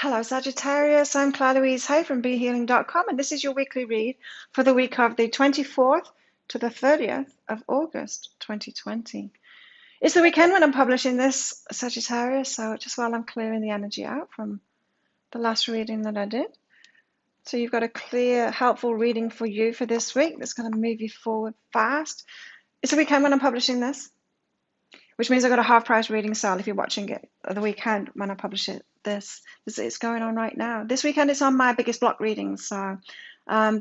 Hello, Sagittarius. I'm Claire Louise Hay from BeHealing.com, and this is your weekly read for the week of the 24th to the 30th of August 2020. It's the weekend when I'm publishing this, Sagittarius, so just while I'm clearing the energy out from the last reading that I did. So you've got a clear, helpful reading for you for this week that's going to move you forward fast. It's the weekend when I'm publishing this, which means I've got a half price reading sale if you're watching it the weekend when I publish it. This is going on right now. This weekend it's on my biggest block readings. So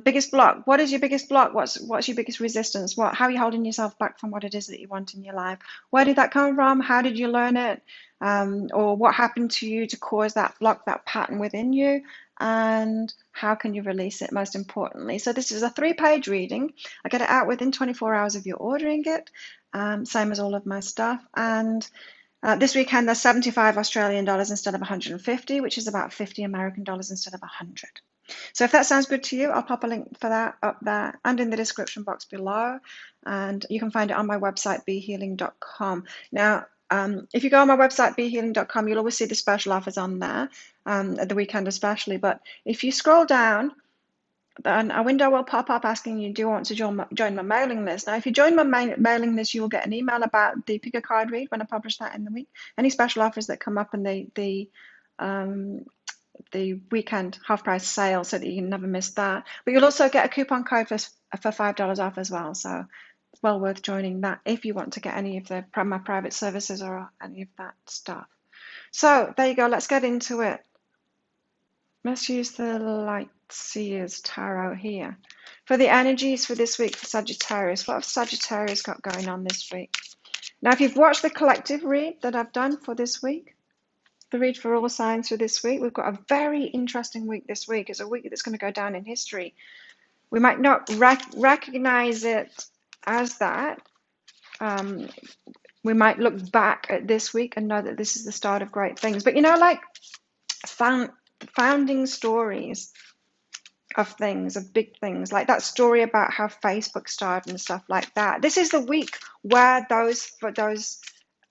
biggest block, what is your biggest block? What's your biggest resistance? How are you holding yourself back from what it is that you want in your life? Where did that come from? How did you learn it? Or what happened to you to cause that block, that pattern within you? And how can you release it, most importantly? So this is a 3-page reading. I get it out within 24 hours of you ordering it. Same as all of my stuff. And this weekend there's 75 Australian dollars instead of 150, which is about 50 American dollars instead of 100. So if that sounds good to you, I'll pop a link for that up there and in the description box below. And you can find it on my website, behealing.com. Now, if you go on my website, behealing.com, you'll always see the special offers on there, at the weekend especially. But if you scroll down, then a window will pop up asking you, do you want to join my mailing list? Now, if you join my mailing list, you will get an email about the pick a card read when I publish that in the week. Any special offers that come up in the weekend half price sale, so that you can never miss that. But you'll also get a coupon code for $5 off as well. So it's well worth joining that if you want to get any of my private services or any of that stuff. So there you go. Let's get into it. Let's use the Light Seers Tarot here. For the energies for this week for Sagittarius, what have Sagittarius got going on this week? Now, if you've watched the collective read that I've done for this week, the read for all signs for this week, we've got a very interesting week this week. It's a week that's going to go down in history. We might not recognize it as that. We might look back at this week and know that this is the start of great things. But like founding stories of things, of big things, like that story about how Facebook started and stuff like that. This is the week where those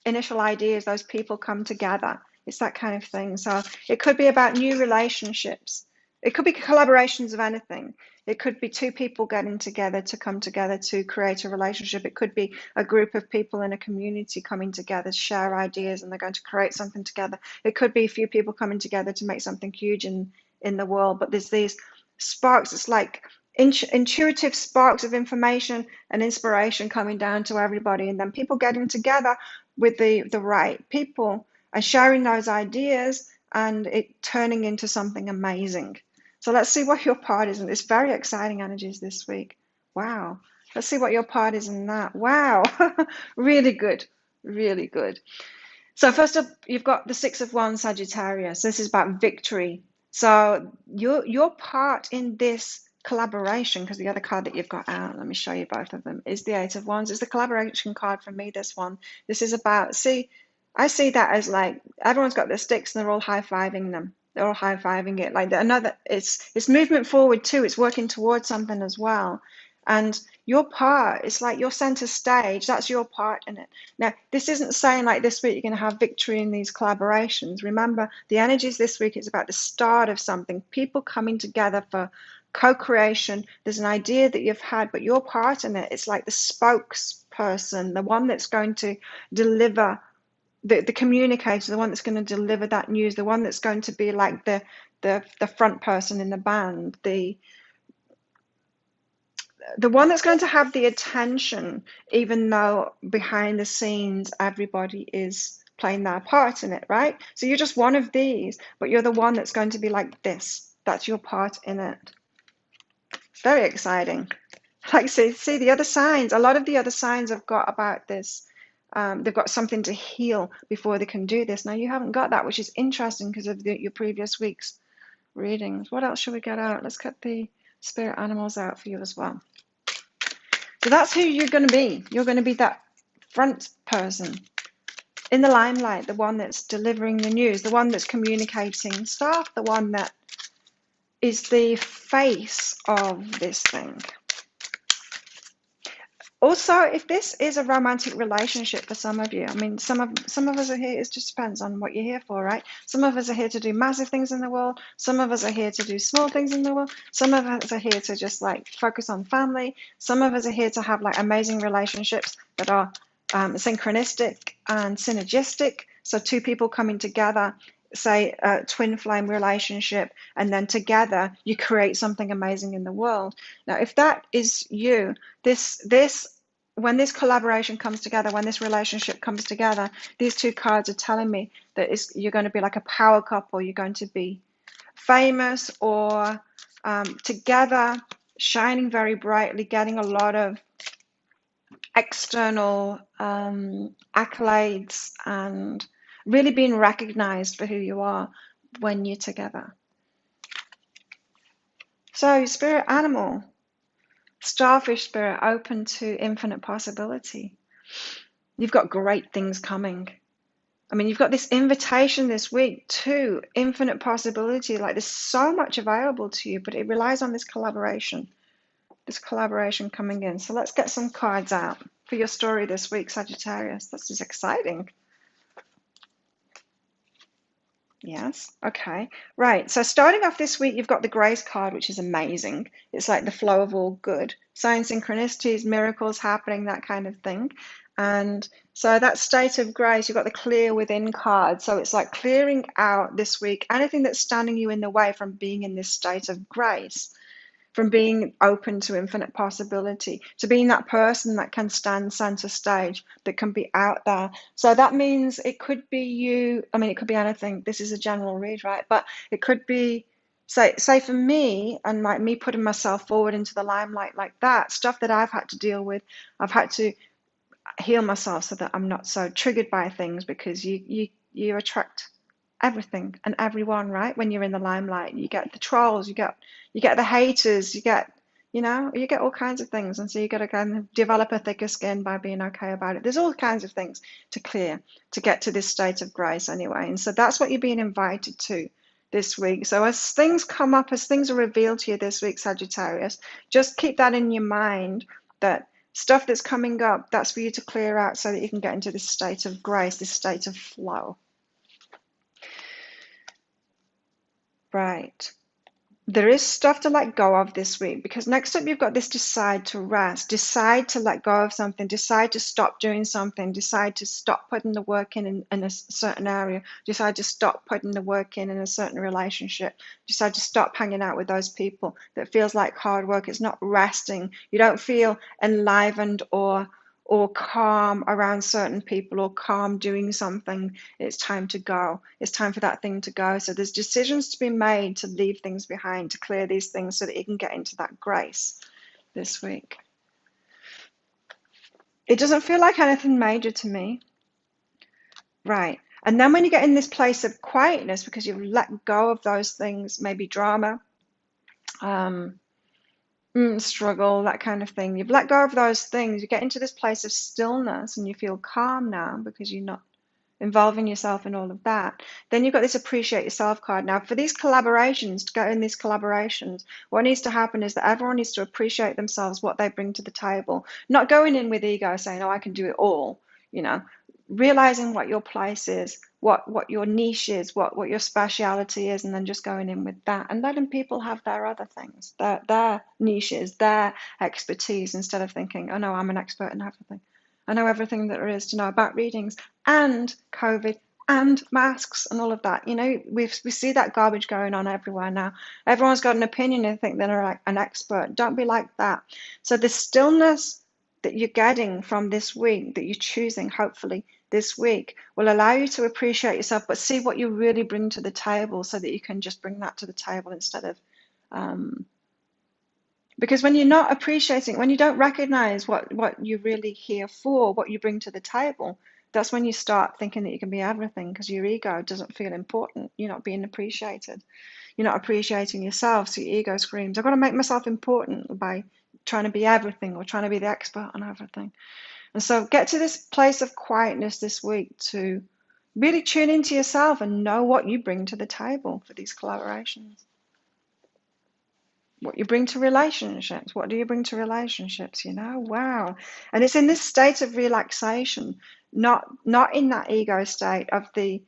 initial ideas, those people come together. It's that kind of thing. So it could be about new relationships. It could be collaborations of anything. It could be two people getting together to come together to create a relationship. It could be a group of people in a community coming together to share ideas and they're going to create something together. It could be a few people coming together to make something huge in the world. But there's these sparks. It's like intuitive sparks of information and inspiration coming down to everybody, and then people getting together with the right people and sharing those ideas and it turning into something amazing. So let's see what your part is in this. Very exciting energies this week. Wow. Let's see what your part is in that. Wow. Really good. Really good. So first up, you've got the 6 of Wands, Sagittarius. This is about victory. So your part in this collaboration, because the other card that you've got out, let me show you both of them, is the 8 of Wands. It's the collaboration card for me, this one. This is about, I see that as like everyone's got their sticks and they're all high-fiving them. They're all high-fiving it. Like another, it's movement forward too. It's working towards something as well. And your part, it's like your center stage. That's your part in it. Now, this isn't saying like this week you're going to have victory in these collaborations. Remember, the energies this week is about the start of something. People coming together for co-creation. There's an idea that you've had, but your part in it, it's like the spokesperson, the one that's going to deliver the communicator, the one that's going to deliver that news, the one that's going to be like the front person in the band, the one that's going to have the attention, even though behind the scenes everybody is playing their part in it, right? So you're just one of these, but you're the one that's going to be like this. That's your part in it. Very exciting. Like see the other signs. A lot of the other signs have got about this. They've got something to heal before they can do this. Now you haven't got that, which is interesting because of your previous week's readings. What else should we get out? Let's get the spirit animals out for you as well. So that's who you're going to be. You're going to be that front person in the limelight, the one that's delivering the news, the one that's communicating stuff, the one that is the face of this thing. Also, if this is a romantic relationship for some of you, I mean, some of us are here. It just depends on what you're here for, right? Some of us are here to do massive things in the world. Some of us are here to do small things in the world. Some of us are here to just like focus on family. Some of us are here to have like amazing relationships that are synchronistic and synergistic. So two people coming together, say a twin flame relationship, and then together you create something amazing in the world. Now, if that is you, this when this collaboration comes together, when this relationship comes together, these two cards are telling me that you're going to be like a power couple. You're going to be famous or together, shining very brightly, getting a lot of external accolades and really being recognized for who you are when you're together. So, spirit animal, starfish spirit, open to infinite possibility. You've got great things coming. I mean, you've got this invitation this week to infinite possibility. Like there's so much available to you, but it relies on this collaboration coming in. So let's get some cards out for your story this week, Sagittarius. This is exciting. Yes. Okay. Right. So starting off this week, you've got the Grace card, which is amazing. It's like the flow of all good. Signs, synchronicities, miracles happening, that kind of thing. And so that state of grace, you've got the clear within card. So it's like clearing out this week anything that's standing you in the way from being in this state of grace, from being open to infinite possibility, to being that person that can stand center stage, that can be out there. So that means it could be you. I mean, it could be anything. This is a general read, right? But it could be, say for me, and like me putting myself forward into the limelight like that, stuff that I've had to deal with. I've had to heal myself so that I'm not so triggered by things, because you attract everything and everyone, right? When you're in the limelight, you get the trolls, you get the haters, you get all kinds of things. And so you got to kind of develop a thicker skin by being okay about it. There's all kinds of things to clear to get to this state of grace anyway. And so that's what you're being invited to this week. So as things come up, as things are revealed to you this week, Sagittarius, just keep that in your mind, that stuff that's coming up, that's for you to clear out so that you can get into this state of grace, this state of flow. Right. There is stuff to let go of this week, because next up you've got this decide to rest, decide to let go of something, decide to stop doing something, decide to stop putting the work in a certain area, decide to stop putting the work in a certain relationship, decide to stop hanging out with those people that feels like hard work. It's not resting. You don't feel enlivened or calm around certain people, or calm doing something. It's time to go. It's time for that thing to go. So there's decisions to be made to leave things behind, to clear these things so that you can get into that grace this week. It doesn't feel like anything major to me. Right. And then when you get in this place of quietness, because you've let go of those things, maybe drama, struggle, that kind of thing. You've let go of those things. You get into this place of stillness and you feel calm now because you're not involving yourself in all of that. Then you've got this appreciate yourself card. Now, for these collaborations, to go in these collaborations, what needs to happen is that everyone needs to appreciate themselves, what they bring to the table. Not going in with ego saying, oh, I can do it all, realizing what your place is, what your niche is, what your speciality is, and then just going in with that and letting people have their other things, their niches, their expertise, instead of thinking, oh no, I'm an expert in everything. I know everything that there is to know about readings and COVID and masks and all of that. We see that garbage going on everywhere now. Everyone's got an opinion and think they're like an expert. Don't be like that. So the stillness that you're getting from this week, that you're choosing, hopefully, this week, will allow you to appreciate yourself, but see what you really bring to the table, so that you can just bring that to the table instead of because when you're not appreciating, when you don't recognize what you're really here for, what you bring to the table, that's when you start thinking that you can be everything, because your ego doesn't feel important. You're not being appreciated. You're not appreciating yourself, so your ego screams, I've got to make myself important by trying to be everything or trying to be the expert on everything. And so get to this place of quietness this week to really tune into yourself and know what you bring to the table for these collaborations. what you bring to relationships. What do you bring to relationships? Wow. And it's in this state of relaxation, not in that ego state of the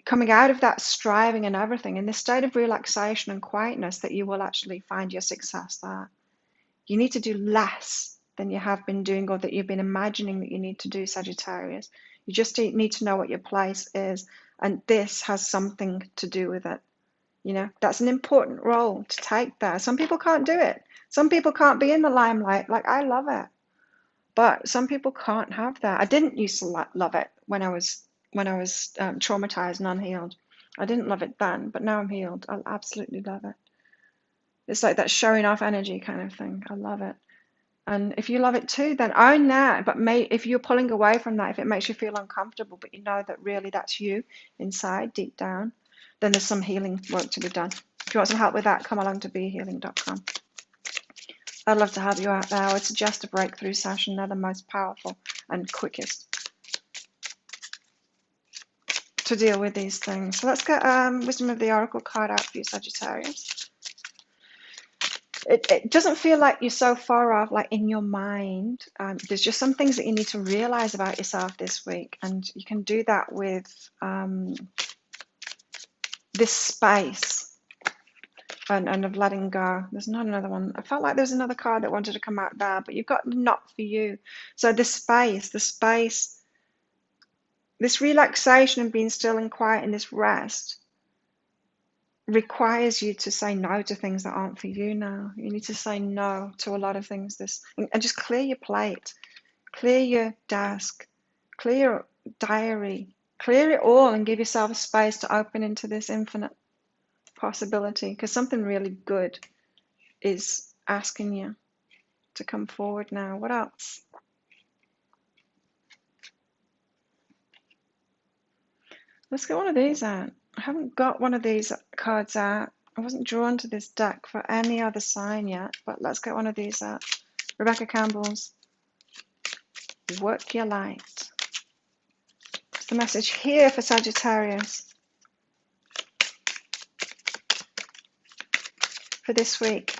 coming out of that striving and everything, in this state of relaxation and quietness, that you will actually find your success there. You need to do less than you have been doing, or that you've been imagining that you need to do, Sagittarius. You just need to know what your place is, and this has something to do with it. That's an important role to take there. Some people can't do it. Some people can't be in the limelight. Like, I love it, but some people can't have that. I didn't used to love it when I was traumatized and unhealed. I didn't love it then, but now I'm healed. I absolutely love it. It's like that showing off energy kind of thing. I love it. And if you love it too, then own that. But if you're pulling away from that, if it makes you feel uncomfortable, but you know that really that's you inside, deep down, then there's some healing work to be done. If you want some help with that, come along to behealing.com. I'd love to help you out there. I would suggest a breakthrough session. They're the most powerful and quickest to deal with these things. So let's get Wisdom of the Oracle card out for you, Sagittarius. It doesn't feel like you're so far off, like in your mind. There's just some things that you need to realize about yourself this week, and you can do that with this space and of letting go. There's not another one. I felt like there's another card that wanted to come out there, but you've got not for you. So the space, this relaxation and being still and quiet in this rest requires you to say no to things that aren't for you now. You need to say no to a lot of things and just clear your plate, clear your desk, clear your diary, clear it all, and give yourself a space to open into this infinite possibility, because something really good is asking you to come forward now. What else? Let's get one of these out. I haven't got one of these cards out. I wasn't drawn to this deck for any other sign yet, but let's get one of these out. Rebecca Campbell's Work Your Light. What's the message here for Sagittarius for this week?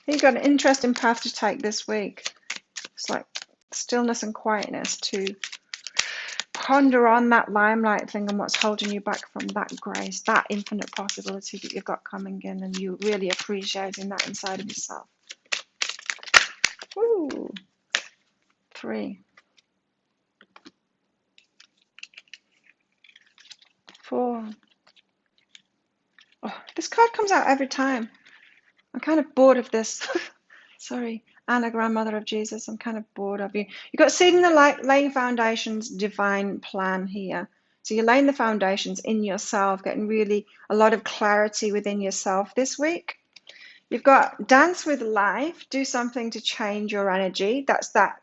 You've got an interesting path to take this week. It's like stillness and quietness, to ponder on that limelight thing and what's holding you back from that grace, that infinite possibility that you've got coming in, and you really appreciating that inside of yourself. Ooh. 3, 4. Oh, this card comes out every time. I'm kind of bored of this. Sorry, Anna, grandmother of Jesus, I'm kind of bored of you. You've got seeding the light, laying foundations, divine plan here. So you're laying the foundations in yourself, getting really a lot of clarity within yourself this week. You've got dance with life, do something to change your energy. That's that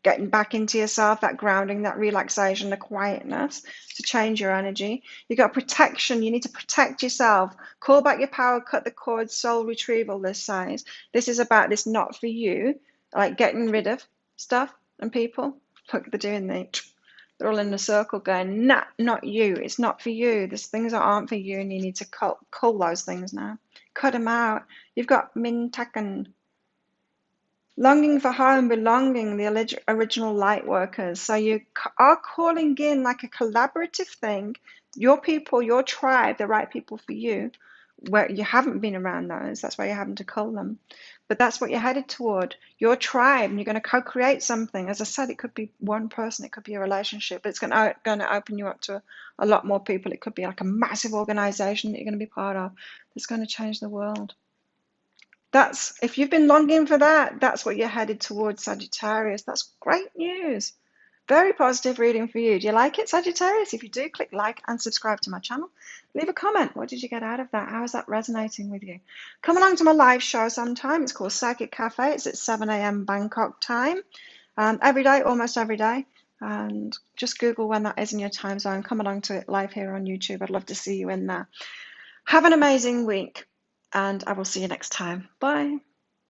getting back into yourself, that grounding, that relaxation, the quietness to change your energy. You've got protection. You need to protect yourself. Call back your power, cut the cord, soul retrieval, this size. This is about this not for you, like getting rid of stuff and people. Look, they're all in a circle going, nah, not you. It's not for you. There's things that aren't for you, and you need to cull those things now. Cut them out. You've got Mintakan. Longing for home, belonging, the original light workers. So you are calling in like a collaborative thing. Your people, your tribe, the right people for you, where you haven't been around those. That's why you're having to cull them. But that's what you're headed toward. Your tribe, and you're going to co-create something. As I said, it could be one person, it could be a relationship, but it's going to open you up to a lot more people. It could be like a massive organization that you're going to be part of that's going to change the world. If you've been longing for that, that's what you're headed towards, Sagittarius. That's great news. Very positive reading for you. Do you like it, Sagittarius? If you do, click like and subscribe to my channel. Leave a comment. What did you get out of that? How is that resonating with you? Come along to my live show sometime. It's called Psychic Cafe. It's at 7 a.m. Bangkok time. Every day, almost every day. And just Google when that is in your time zone. Come along to it live here on YouTube. I'd love to see you in there. Have an amazing week, and I will see you next time. Bye.